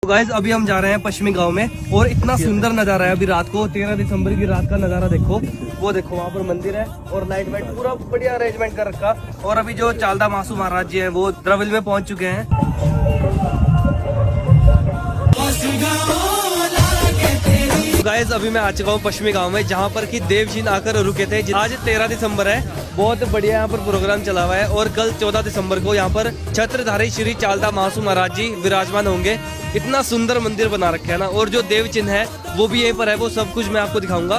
तो गाइस अभी हम जा रहे हैं पश्चिमी गांव में और इतना सुंदर नजारा है अभी रात को 13 दिसंबर की रात का नजारा देखो। वो देखो वहाँ पर मंदिर है और लाइट वाइट पूरा बढ़िया अरेंजमेंट कर रखा। और अभी जो चालदा मासू महाराज जी हैं वो द्रविल में पहुंच चुके हैं। गाइस अभी मैं आ चुका हूँ पश्चिमी गांव में जहाँ पर कि देवजीन आकर रुके थे। आज 13 दिसंबर है, बहुत बढ़िया यहाँ पर प्रोग्राम चला हुआ है और कल 14 दिसंबर को यहाँ पर छत्रधारी श्री चालदा मासू महाराज जी विराजमान होंगे। इतना सुंदर मंदिर बना रखा है ना, और जो देव चिन्ह है वो भी यहीं पर है, वो सब कुछ मैं आपको दिखाऊंगा।